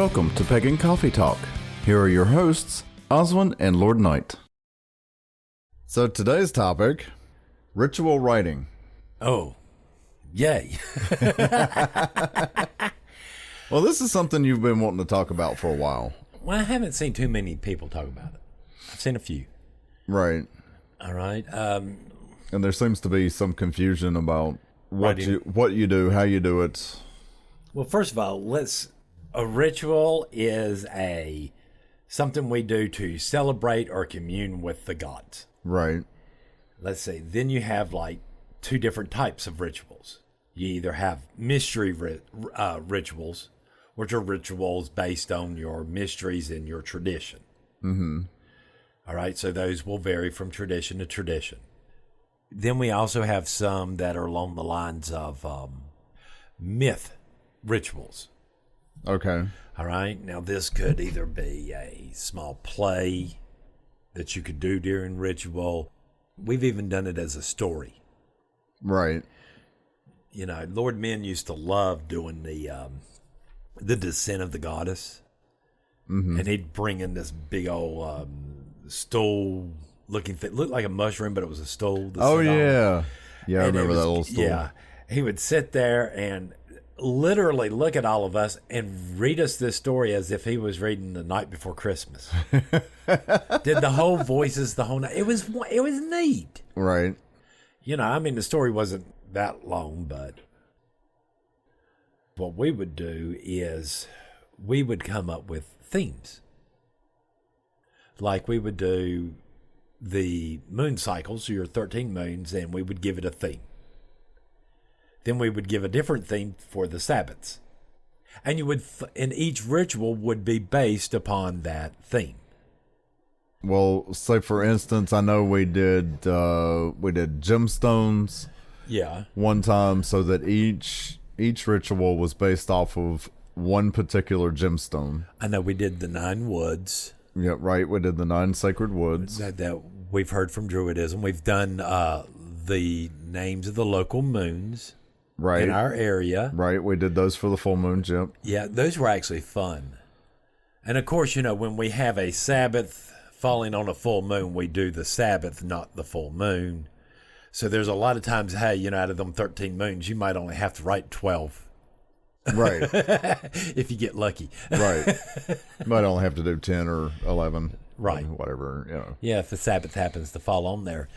Welcome to Pagan Coffee Talk. Here are your hosts, Oswin and Lord Night. So today's topic, ritual writing. Oh, yay. Well, this is something you've been wanting to talk about for a while. Well, I haven't seen too many people talk about it. I've seen a few. Right. All right. And there seems to be some confusion about what Writing. you do, how you do it. Well, first of all, a ritual is something we do to celebrate or commune with the gods. Right. Let's see. Then you have like two different types of rituals. You either have mystery rituals, which are rituals based on your mysteries and your tradition. Mm-hmm. All right. So those will vary from tradition to tradition. Then we also have some that are along the lines of myth rituals. Okay. All right. Now, this could either be a small play that you could do during ritual. We've even done it as a story. Right. You know, Lord Men used to love doing the descent of the goddess. Mm-hmm. And he'd bring in this big old stool looking thing. Looked like a mushroom, but it was a stool. Oh, sit on. yeah. Yeah, I And remember that little stool. Yeah. He would sit there and literally look at all of us and read us this story as if he was reading The Night Before Christmas. Did the whole voices the whole night. It was neat. Right. You know, I mean, the story wasn't that long, but what we would do is we would come up with themes. Like we would do the moon cycles, your 13 moons, and we would give it a theme. Then we would give a different theme for the Sabbaths. And you would, and each ritual would be based upon that theme. Well, say for instance, I know we did gemstones. Yeah. One time, so that each ritual was based off of one particular gemstone. I know we did the 9 woods. Yeah, right. We did the 9 sacred woods. That we've heard from Druidism. We've done the names of the local moons. Right. In our area. Right. We did those for the full moon, yep. Yeah, those were actually fun. And of course, you know, when we have a Sabbath falling on a full moon, we do the Sabbath, not the full moon. So there's a lot of times, hey, you know, out of them 13 moons, you might only have to write 12. Right. If you get lucky. Right. You might only have to do 10 or 11. Right. Whatever, you know. Yeah, if the Sabbath happens to fall on there.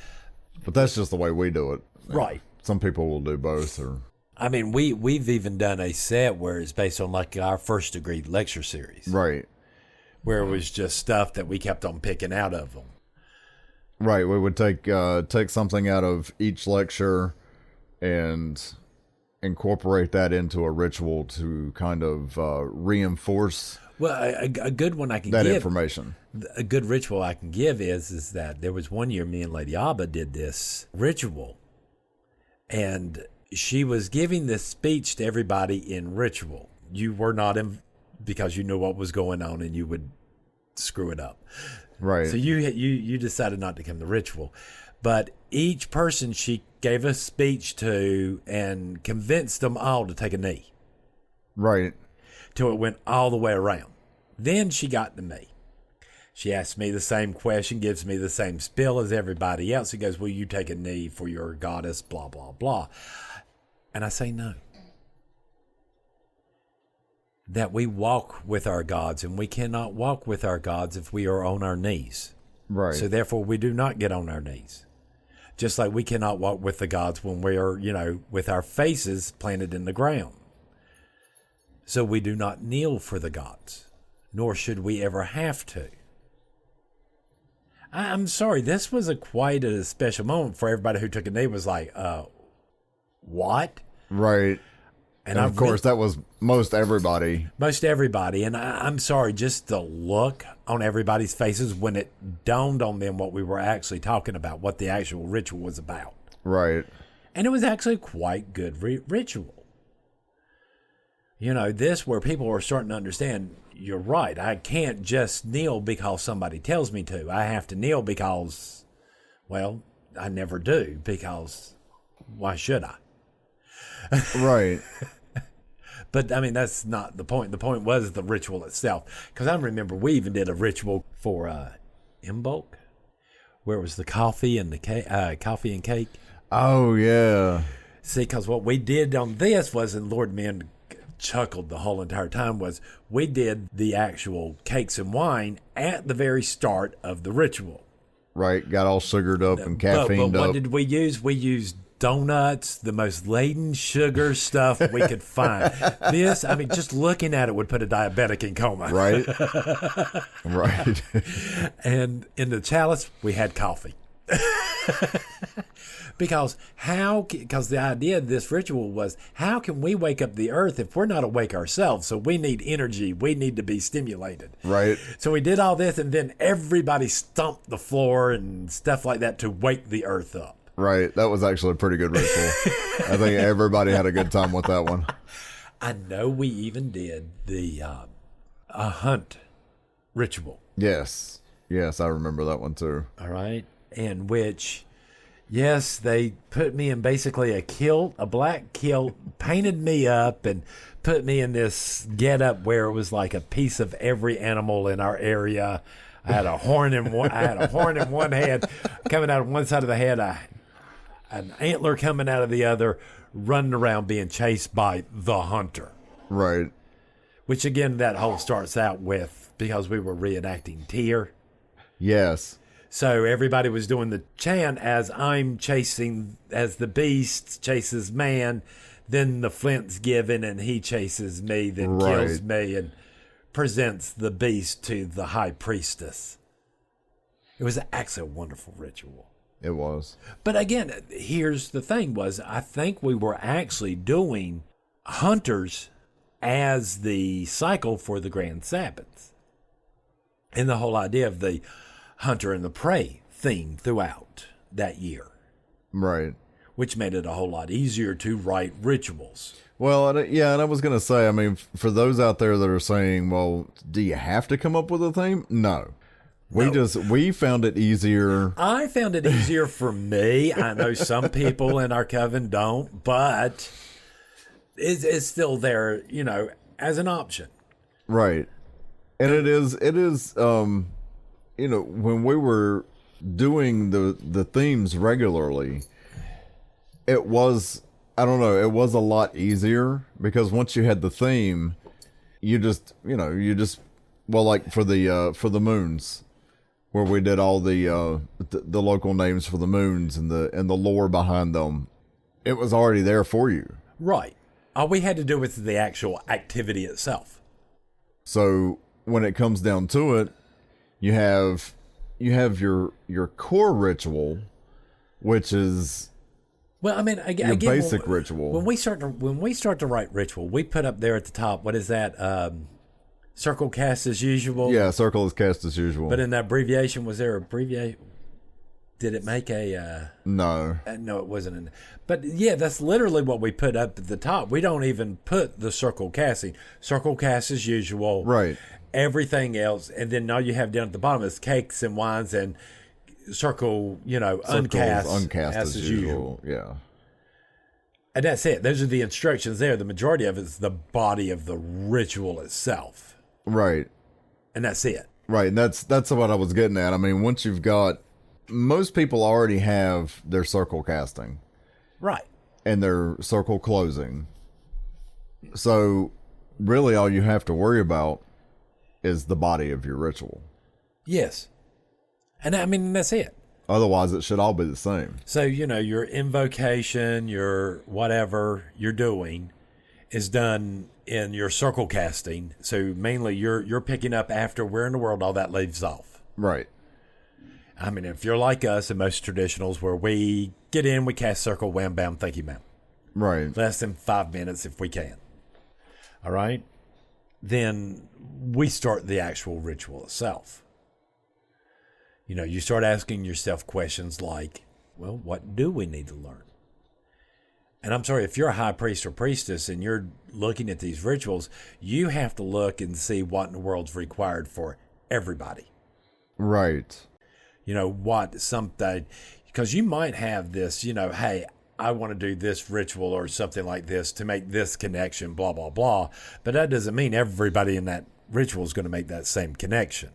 But that's just the way we do it. Right. Some people will do both or... I mean, we've even done a set where it's based on like our first degree lecture series. Right. Where it was just stuff that we kept on picking out of them. Right. We would take something out of each lecture and incorporate that into a ritual to kind of reinforce Well, a good one I can that give, information. a good ritual I can give is that there was one year me and Lady Abba did this ritual. And she was giving this speech to everybody in ritual. You were not in because you knew what was going on and you would screw it up. Right. So you decided not to come to ritual. But each person she gave a speech to and convinced them all to take a knee. Right. Till it went all the way around. Then she got to me. She asked me the same question, gives me the same spiel as everybody else. He goes, will you take a knee for your goddess, blah, blah, blah. And I say no. That we walk with our gods, and we cannot walk with our gods if we are on our knees. Right. So therefore, we do not get on our knees. Just like we cannot walk with the gods when we are, you know, with our faces planted in the ground. So we do not kneel for the gods, nor should we ever have to. I'm sorry, this was quite a special moment for everybody who took a knee. Was like, what? Right. And of course, that was most everybody. Most everybody. And I'm sorry, just the look on everybody's faces when it dawned on them what we were actually talking about, what the actual ritual was about. Right. And it was actually quite good ritual. You know, this where people are starting to understand, you're right. I can't just kneel because somebody tells me to. I have to kneel because, well, I never do, because why should I? Right. But I mean, that's not the point. The point was the ritual itself. Because I remember we even did a ritual for invoke, where it was the coffee and the coffee and cake. Oh yeah. See, because what we did on this was, and Lord Man chuckled the whole entire time, was we did the actual cakes and wine at the very start of the ritual. Right, got all sugared up and caffeined but what up. did we use? We used donuts, the most laden sugar stuff we could find. This, I mean, just looking at it would put a diabetic in coma. Right. Right. And in the chalice, we had coffee. Because the idea of this ritual was, how can we wake up the earth if we're not awake ourselves? So we need energy. We need to be stimulated. Right. So we did all this, and then everybody stomped the floor and stuff like that to wake the earth up. Right. That was actually a pretty good ritual. I think everybody had a good time with that one. I know we even did the a hunt ritual. Yes. Yes, I remember that one too. All right. In which, yes, they put me in basically a kilt, a black kilt, painted me up and put me in this getup where it was like a piece of every animal in our area. I had a horn in one head, coming out of one side of the head, an antler coming out of the other, running around being chased by the hunter. Right. Which again, that whole starts out with, because we were reenacting Tyr. Yes. So everybody was doing the chant as I'm chasing, as the beast chases man, then the flint's given and he chases me, then kills me and presents the beast to the high priestess. It was actually a wonderful ritual. It was. But again, here's the thing was, I think we were actually doing hunters as the cycle for the grand Sabbaths. And the whole idea of the hunter and the prey theme throughout that year. Right. Which made it a whole lot easier to write rituals. Well, yeah, and I was going to say, I mean, for those out there that are saying, well, do you have to come up with a theme? No. We found it easier. I found it easier for me. I know some people in our coven don't, but it's still there, as an option. Right. And it is, when we were doing the themes regularly, it was, I don't know, it was a lot easier because once you had the theme, well, like for the moons, where we did all the local names for the moons and the lore behind them, it was already there for you. Right. All we had to do was the actual activity itself. So when it comes down to it, you have your core ritual, which is your basic ritual. When we start to write ritual, we put up there at the top, what is that? Circle cast as usual. Yeah, circle is cast as usual. But in that abbreviation, was there abbreviation? Did it make a? No. No, it wasn't. But yeah, that's literally what we put up at the top. We don't even put the circle casting. Circle cast as usual. Right. Everything else, and then all you have down at the bottom is cakes and wines and circle, uncast as usual. Yeah. And that's it. Those are the instructions there. The majority of it is the body of the ritual itself. Right. And that's it. Right. And that's what I was getting at. I mean, once you've got, most people already have their circle casting. Right. And their circle closing. So really all you have to worry about is the body of your ritual. Yes. And I mean, that's it. Otherwise, it should all be the same. So, your invocation, your whatever you're doing is done in your circle casting. So mainly you're picking up after where in the world all that leaves off. Right. I mean, if you're like us and most traditionals where we get in, we cast circle, wham, bam, thank you, ma'am. Right. Less than 5 minutes if we can. All right. Then we start the actual ritual itself. You start asking yourself questions like, well, what do we need to learn? And I'm sorry, if you're a high priest or priestess and you're looking at these rituals, you have to look and see what in the world's required for everybody. Right. What something, because you might have this, hey, I want to do this ritual or something like this to make this connection, blah, blah, blah. But that doesn't mean everybody in that ritual is going to make that same connection.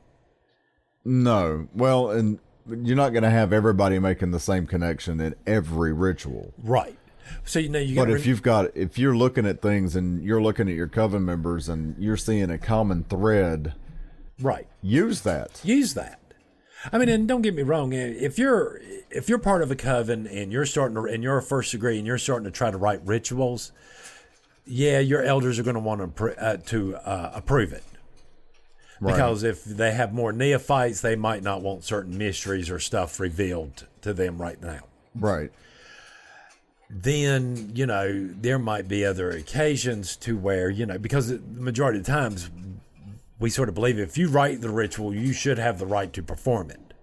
No. Well, and you're not going to have everybody making the same connection in every ritual. Right. So, you but if you're looking at things and you're looking at your coven members and you're seeing a common thread, right, use that. I mean, and don't get me wrong, if you're part of a coven and you're a first degree and you're starting to try to write rituals, yeah, your elders are going to want to approve it. Right. Because if they have more neophytes, they might not want certain mysteries or stuff revealed to them right now. Right. Then, there might be other occasions to where, because the majority of the times we sort of believe if you write the ritual, you should have the right to perform it.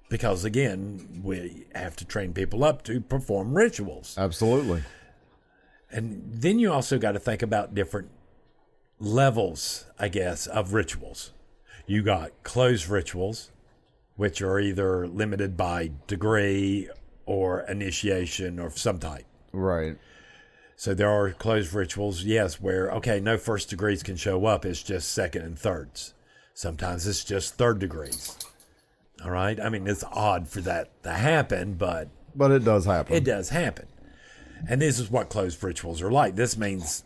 Because, again, we have to train people up to perform rituals. Absolutely. And then you also got to think about different levels, I guess, of rituals. You got closed rituals, which are either limited by degree or initiation of some type. Right. So there are closed rituals, yes, where, okay, no first degrees can show up. It's just second and thirds. Sometimes it's just third degrees. All right? I mean, it's odd for that to happen, but it does happen. It does happen. And this is what closed rituals are like. This means,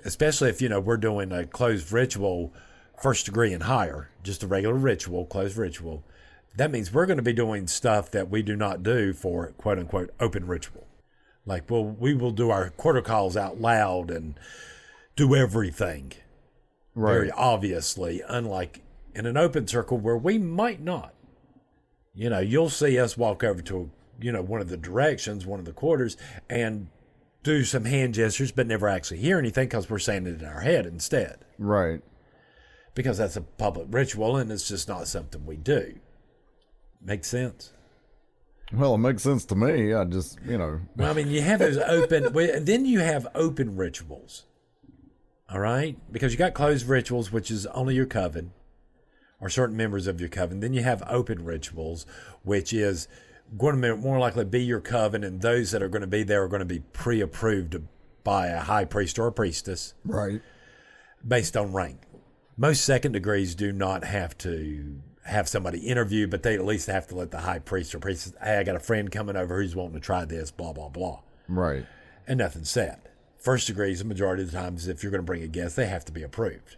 especially if, we're doing a closed ritual, first degree and higher, just a regular ritual, closed ritual, that means we're going to be doing stuff that we do not do for quote-unquote open ritual. Like, we will do our quarter calls out loud and do everything. Right. Very obviously, unlike in an open circle where we might not. You'll see us walk over to, one of the directions, one of the quarters, and do some hand gestures, but never actually hear anything because we're saying it in our head instead. Right. Because that's a public ritual and it's just not something we do. Makes sense? Well, it makes sense to me. I just, Well, I mean, you have those open, then you have open rituals. All right? Because you got closed rituals, which is only your coven or certain members of your coven. Then you have open rituals, which is going to more likely be your coven, and those that are going to be there are going to be pre-approved by a high priest or a priestess. Right. Based on rank. Most second degrees do not have to have somebody interview, but they at least have to let the high priest or priestess, hey, I got a friend coming over who's wanting to try this, blah, blah, blah. Right. And nothing's said. First degrees, the majority of the times, if you're going to bring a guest, they have to be approved.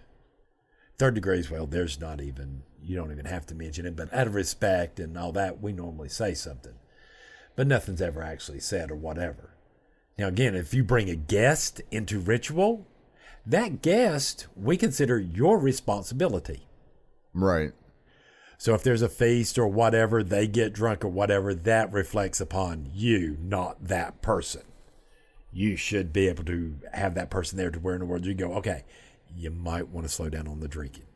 Third degrees, well, you don't even have to mention it, but out of respect and all that, we normally say something. But nothing's ever actually said or whatever. Now, again, if you bring a guest into ritual, that guest, we consider your responsibility. Right. So if there's a feast or whatever, they get drunk or whatever, that reflects upon you, not that person. You should be able to have that person there to where in the world you go, okay, you might want to slow down on the drinking.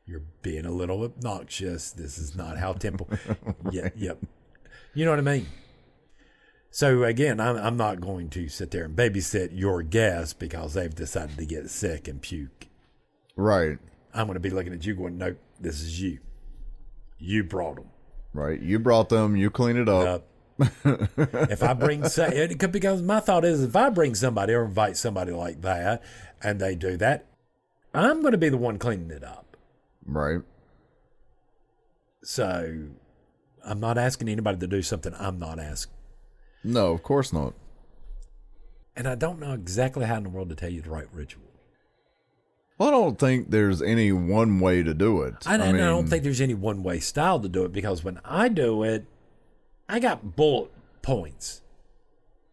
You're being a little obnoxious. This is not how temple. Yep. You know what I mean? So again, I'm not going to sit there and babysit your guests because they've decided to get sick and puke. Right. I'm going to be looking at you going, nope, this is you. You brought them. Right. You brought them. You clean it up. If I bring, because my thought is if I bring somebody or invite somebody like that and they do that, I'm going to be the one cleaning it up. Right. So I'm not asking anybody to do something I'm not asking. No, of course not. And I don't know exactly how in the world to tell you the right ritual. Well, I don't think there's any one way to do it. I don't think there's any one way style to do it because when I do it, I got bullet points.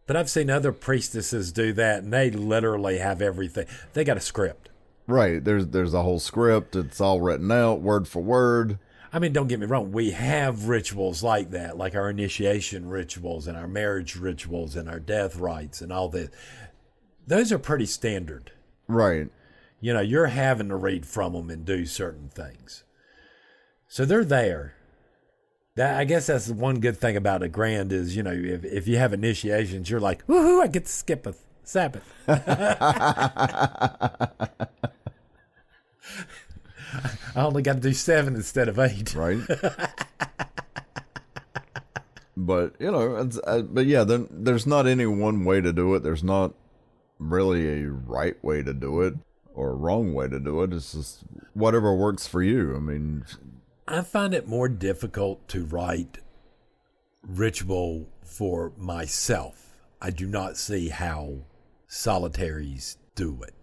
But I've seen other priestesses do that and they literally have everything. They got a script. Right. There's a whole script. It's all written out word for word. I mean, don't get me wrong. We have rituals like that, like our initiation rituals and our marriage rituals and our death rites and all this. Those are pretty standard. Right. You're having to read from them and do certain things. So they're there. I guess that's the one good thing about a grand is, if you have initiations, you're like, woohoo, I get to skip a Sabbath. I only got to do 7 instead of 8. Right. But, but yeah, then there's not any one way to do it. There's not really a right way to do it or a wrong way to do it. It's just whatever works for you. I mean, I find it more difficult to write ritual for myself. I do not see how solitaries do it.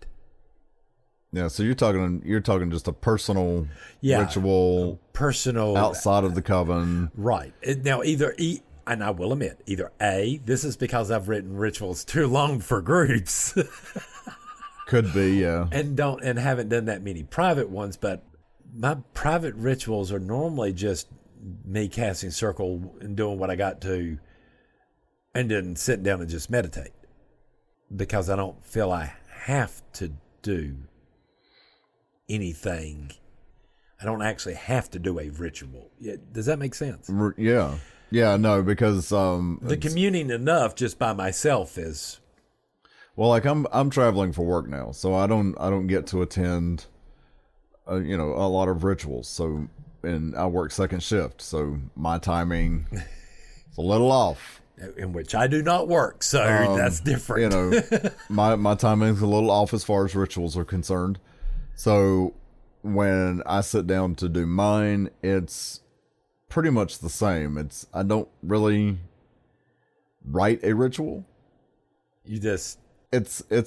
Yeah, so you're talking just a personal ritual, personal outside of the coven, right? Now, and I will admit, either A, this is because I've written rituals too long for groups, could be, yeah, and haven't done that many private ones. But my private rituals are normally just me casting circle and doing what I got to, and then sitting down and just meditate, because I don't feel I have to do anything. I don't actually have to do a ritual. Does that make sense? Yeah. No, because the communing enough just by myself is, well, like I'm traveling for work now, so I don't get to attend a lot of rituals. So, and I work second shift, so my timing is a little off. In which I do not work, so that's different. My timing is a little off as far as rituals are concerned. So when I sit down to do mine, it's pretty much the same. I don't really write a ritual. It's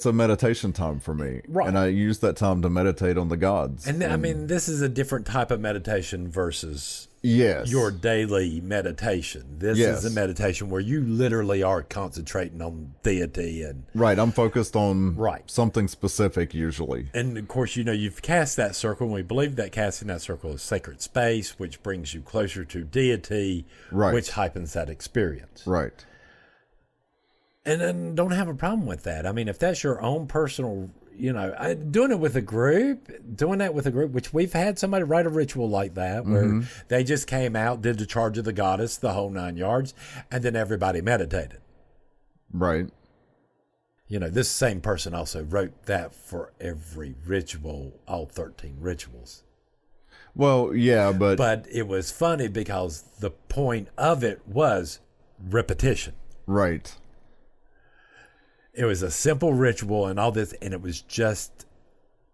a meditation time for me. Right. And I use that time to meditate on the gods. And I mean, this is a different type of meditation versus your daily meditation. This is a meditation where you literally are concentrating on deity. And right. I'm focused on something specific usually. And of course, you've cast that circle, and we believe that casting that circle is sacred space, which brings you closer to deity, which heightens that experience. Right. And then don't have a problem with that. I mean, if that's your own personal, doing that with a group, which we've had somebody write a ritual like that, where they just came out, did the charge of the goddess, the whole 9 yards, and then everybody meditated. Right. This same person also wrote that for every ritual, all 13 rituals. Well, yeah, but it was funny because the point of it was repetition. Right. It was a simple ritual and all this, and it was just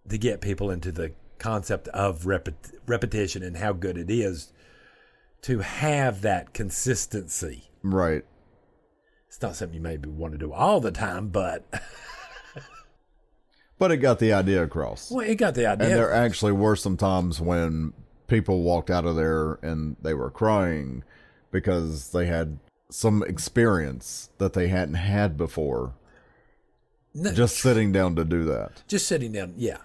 to get people into the concept of repetition and how good it is to have that consistency. Right. It's not something you maybe want to do all the time, but... But it got the idea across. Well, it got the idea. And there actually were some times when people walked out of there and they were crying because they had some experience that they hadn't had before. Just sitting down to do that. Just sitting down, yeah.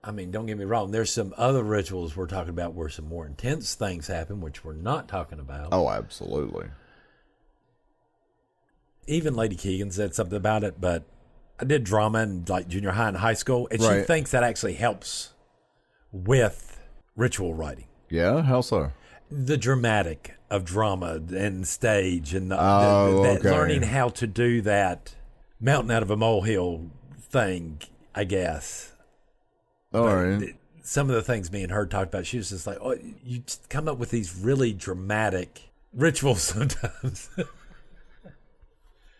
I mean, don't get me wrong. There's some other rituals we're talking about where some more intense things happen, which we're not talking about. Oh, absolutely. Even Lady Keegan said something about it, but I did drama in junior high and high school, and she thinks that actually helps with ritual writing. Yeah, how so? The dramatic of drama and stage and learning how to do that mountain out of a molehill thing, I guess. All right. Some of the things me and her talked about, she was just like, "Oh, you just come up with these really dramatic rituals sometimes."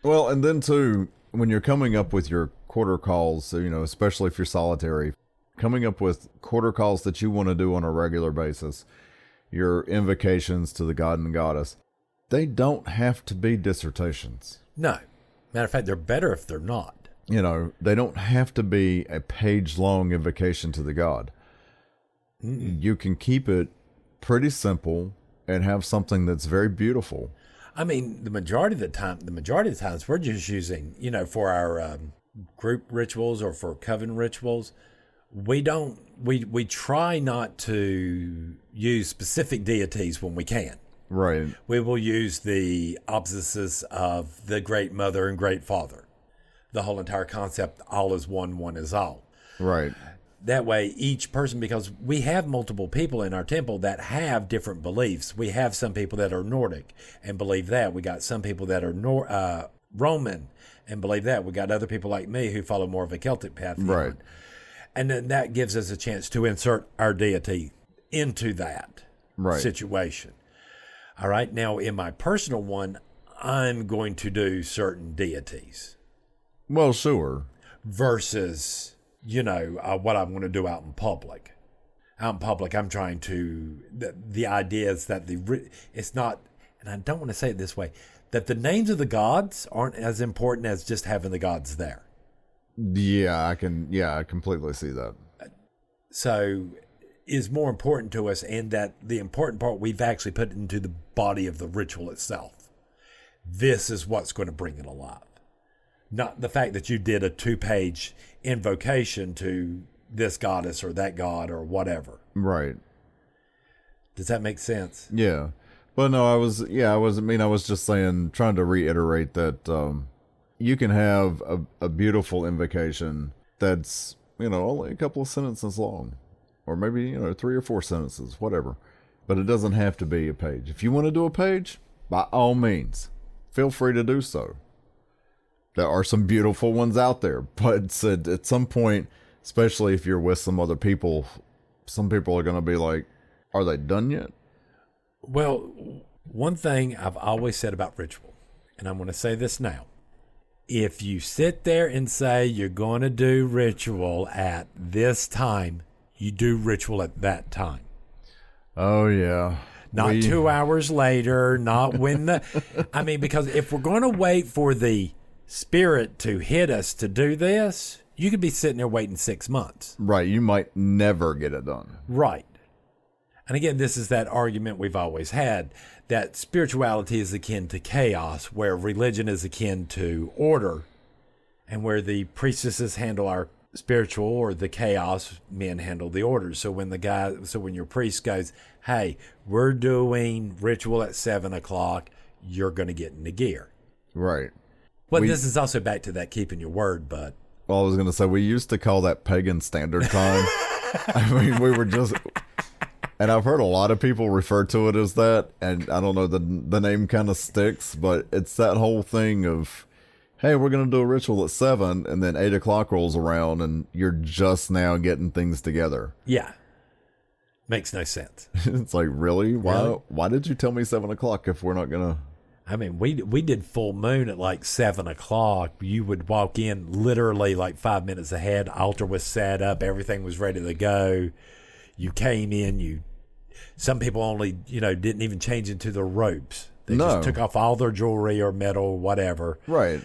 Well, and then too, when you're coming up with your quarter calls, especially if you're solitary, coming up with quarter calls that you want to do on a regular basis, your invocations to the god and goddess, they don't have to be dissertations. No. Matter of fact, they're better if they're not. They don't have to be a page-long invocation to the god. You can keep it pretty simple and have something that's very beautiful. I mean, the majority of the times we're just using, for our group rituals or for coven rituals, we try not to use specific deities when we can. Right. We will use the opposites of the Great Mother and Great Father. The whole entire concept, all is one, one is all. Right. That way, each person, because we have multiple people in our temple that have different beliefs. We have some people that are Nordic and believe that. We got some people that are Roman and believe that. We got other people like me who follow more of a Celtic path. Right. And then that gives us a chance to insert our deity into that situation. All right. Now, in my personal one, I'm going to do certain deities. Well, sure. Versus, what I'm going to do out in public. Out in public, I'm trying to... The idea is that it's not... And I don't want to say it this way. That the names of the gods aren't as important as just having the gods there. Yeah, I completely see that. So, is more important to us, and that the important part we've actually put into the body of the ritual itself. This is what's going to bring it alive. Not the fact that you did a 2-page invocation to this goddess or that god or whatever. Right. Does that make sense? Yeah. But no, I was just saying, trying to reiterate that you can have a beautiful invocation that's, only a couple of sentences long. Or maybe, 3 or 4 sentences, whatever. But it doesn't have to be a page. If you want to do a page, by all means, feel free to do so. There are some beautiful ones out there, but at some point, especially if you're with some other people, some people are going to be like, are they done yet? Well, one thing I've always said about ritual, and I'm going to say this now. If you sit there and say you're going to do ritual at this time, you do ritual at that time. Oh, yeah. Not 2 hours later, not when because if we're going to wait for the spirit to hit us to do this, you could be sitting there waiting 6 months. Right. You might never get it done. Right. And again, this is that argument we've always had, that spirituality is akin to chaos, where religion is akin to order, and where the priestesses handle our spiritual or the chaos, men handle the order. So when your priest goes, hey, we're doing ritual at 7:00, you're going to get into gear. Right. Well, this is also back to that keeping your word, but... Well, I was going to say, we used to call that pagan standard time. We were just... And I've heard a lot of people refer to it as that, and I don't know, the name kind of sticks, but it's that whole thing of, hey, we're going to do a ritual at 7, and then 8:00 rolls around, and you're just now getting things together. Yeah. Makes no sense. It's like, really? Really? Why did you tell me 7:00 if we're not going to... I mean, we did full moon at like 7:00. You would walk in literally like 5 minutes ahead. Altar was set up. Everything was ready to go. You came in. Some people only, didn't even change into their robes. They just took off all their jewelry or metal or whatever. Right.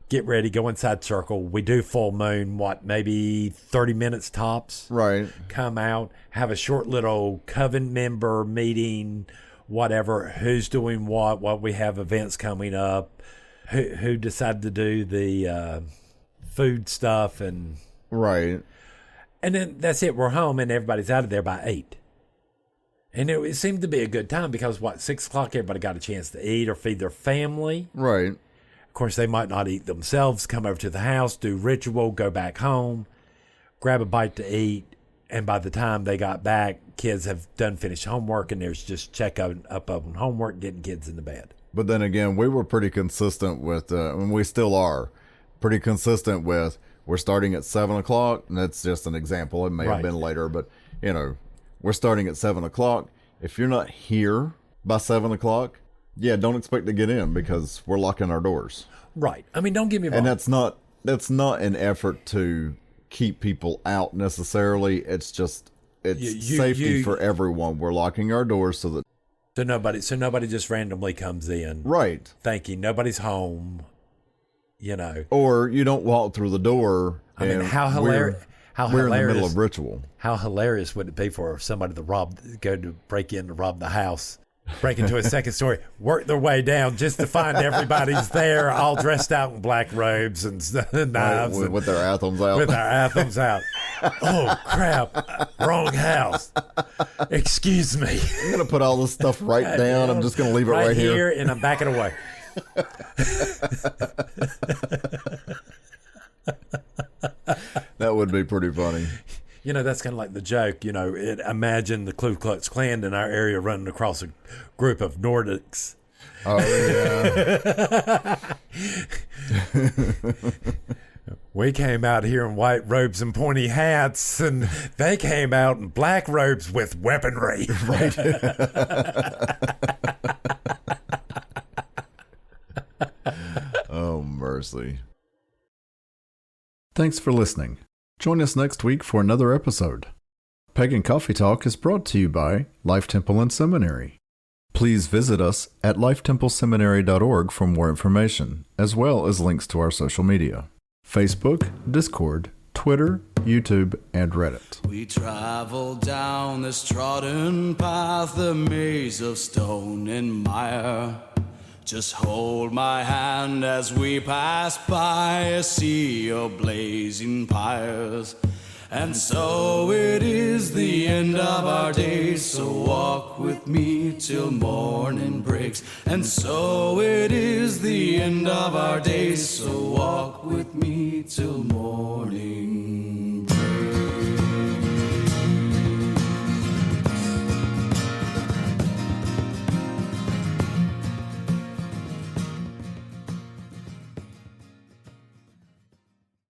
Get ready, go inside circle. We do full moon, maybe 30 minutes tops. Right. Come out, have a short little coven member meeting, whatever, who's doing what we have events coming up, who decided to do the food stuff, and right. And then that's it. We're home, and everybody's out of there by 8. And it seemed to be a good time because 6:00, everybody got a chance to eat or feed their family. Right. Of course, they might not eat themselves. Come over to the house, do ritual, go back home, grab a bite to eat. And by the time they got back, kids have finished homework, and there's just check up on homework, getting kids into bed. But then again, we were pretty consistent with, and we still are, pretty consistent with, we're starting at 7:00, and that's just an example. It may have been later, but, we're starting at 7:00. If you're not here by 7:00, yeah, don't expect to get in because we're locking our doors. Right. I mean, don't get me wrong. And that's not an effort to keep people out necessarily. It's just safety for everyone. We're locking our doors so nobody just randomly comes in, right, thinking nobody's home, or you don't walk through the door. I mean, how hilarious! We're in the middle of ritual. How hilarious would it be for somebody to break in to rob the house, break into a second story, work their way down just to find everybody's there, all dressed out in black robes and knives. With their anthems out. With their anthems out. Oh, crap. Wrong house. Excuse me. I'm going to put all this stuff right down. I'm just going to leave it right here. And I'm backing away. That would be pretty funny. That's kind of like the joke, imagine the Ku Klux Klan in our area running across a group of Nordics. Oh, yeah. We came out here in white robes and pointy hats, and they came out in black robes with weaponry. Right. seriously. Thanks for listening. Join us next week for another episode. Pagan Coffee Talk is brought to you by Life Temple and Seminary. Please visit us at lifetempleseminary.org for more information, as well as links to our social media: Facebook, Discord, Twitter, YouTube, and Reddit. We travel down this trodden path, a maze of stone and mire. Just hold my hand as we pass by a sea of blazing pyres. And so it is the end of our days, so walk with me till morning breaks. And so it is the end of our days, so walk with me till morning.